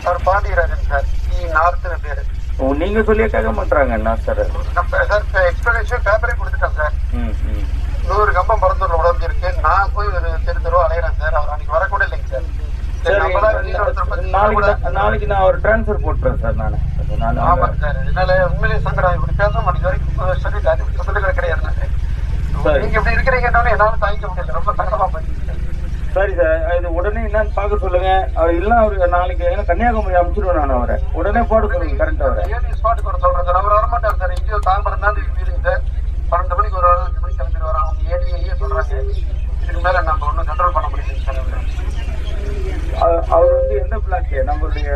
அவர் Pandiarajan sir, north பேரு. நீங்க சொல்லியே கேட்க மாட்டாங்க என்ன சார்? சார் எக்ஸ்பிளனேஷன் பேப்பரே கொடுத்துட்டேன் சார். 100 கம்பம் பரந்தூர்ல உடஞ்சிருக்கு. நான் போய் ஒரு தெரு அலையிறேன் சார். அவர் அன்னைக்கு வரக்கூட இல்லைங்க சார். நாளைக்கு நான் ஒரு டிரான்ஸ்ஃபர் போட்டுறேன் சார். நான் ஆமாங்க சார். என்னால உண்மையிலேயே சங்கடம். இப்படி பேச மாட்டேங்க வரைக்கும் சொல்லிட்டு கிடையாது. நீங்க இப்படி இருக்கிறீங்கன்னு என்னால தாங்கிக்க முடியல. ரொம்ப சங்கடமா போயிடுச்சு. சரி சார், இது உடனே என்னன்னு பார்க்க சொல்லுங்க. அவர் இல்ல அவருக்கு நாளைக்கு கன்னியாகுமரி அனுப்பிச்சிடுவேன். நான் அவரை உடனே போட சொல்லுங்க. கரண்ட் அவரை ஸ்பாட்டுக்கு வர சொல்றேன் சார். அவர் வரமாட்டார் சார். இங்கேயோ தாம்பரம் தான் இருக்குங்க சார். 12 மணிக்கு ஒரு 5 மணிக்கு கிளம்பிட்டு வரோம். அவங்க ஏடிஏ சொல்றாங்க. இதுக்கு மேல நம்ம ஒன்றும் கண்ட்ரோல் பண்ண முடியல சார். அவர் எந்த பிளாக்? நம்மளுடைய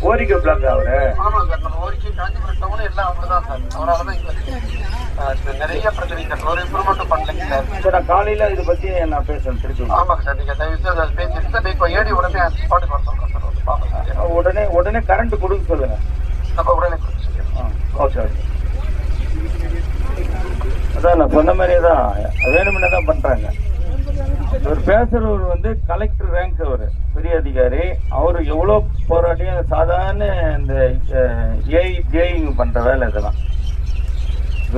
ஓரிக்கை பிளாக் அவரு. ஆமா சார். நம்ம ஓரிக்கை காஞ்சிபுரம் டவுன் எல்லாம் அவங்கதான் சார். அவரால் தான் நிறைய பிரச்சனை. ஒரு இம்ப்ரூவ்மெண்ட் பண்ணலைங்க சார். சார் நான் காலையில இதை பத்தி நான் பேசுறேன் திருப்பி. ஆமாங்க சார். நீங்க தயவுசெய்து பேசிட்டு இப்போ ஏடி உடனே ஸ்பாட்டுக்கு வர சொல்றேன் சார். வந்து பாப்போம். உடனே கரண்ட் கொடுக்க சொல்லுங்க. நம்ம உடனே கொடுக்க சொல்லிடுறோம். Okay okay. அதான் நான் சொன்ன மாதிரியே தான் வேணும்னே தான் பண்றாங்க. இவர் பேசுறவர் கலெக்டர் ரேங்க், அவர் பெரிய அதிகாரி. அவரு எவ்வளவு போராட்டியும் சாதாரண இந்த ஏஐ பண்ற வேலை இதெல்லாம்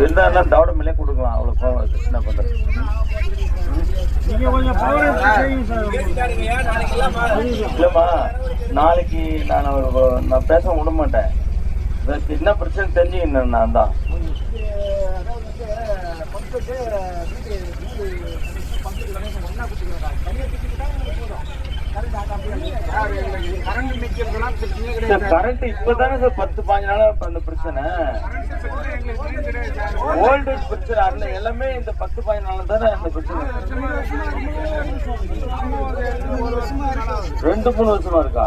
இருந்தா தவிட மேலே கொடுக்கலாம். அவ்வளவு கோவம் என்ன பண்றது? இல்லம்மா, நாளைக்கு நான் பேச விட மாட்டேன். என்ன பிரச்சனை தெரிஞ்சுக்கணும். நான் தான் கரண்ட் இப்பதானே சார் 10-15 நாளா அந்த பிரச்சனை. ஓல்டேஜ் பிரச்சனை அதுல எல்லாமே இந்த 10-15 நாள் தானே அந்த பிரச்சனை. 2-3 வருஷமா இருக்கா?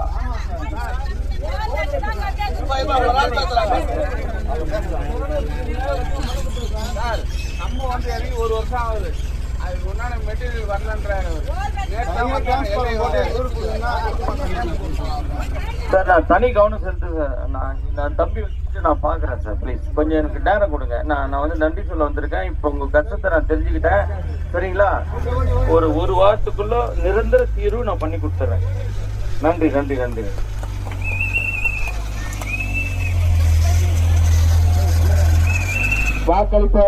நம்ம இறங்கி 1 வருஷம் ஆகுது. அதுக்கு உண்டான மெட்டீரியல் வரலன்றாரு சார். நான் தனி கவனம் செலுத்து சார். நான் தம்பி வச்சுட்டு நான் பாக்குறேன் சார். ப்ளீஸ் கொஞ்சம் எனக்கு நேரம் கொடுங்க. நான் நன்றி சொல்ல வந்திருக்கேன். இப்போ உங்க கஷ்டத்தை நான் தெரிஞ்சுக்கிட்டேன். சரிங்களா? ஒரு வாரத்துக்குள்ள நிரந்தர தீர்வு நான் பண்ணி கொடுத்துறேன். நன்றி நன்றி நன்றி. வாக்களித்த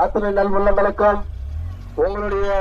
அத்தனை நல்வுள்ளங்களுக்கும் உங்களுடைய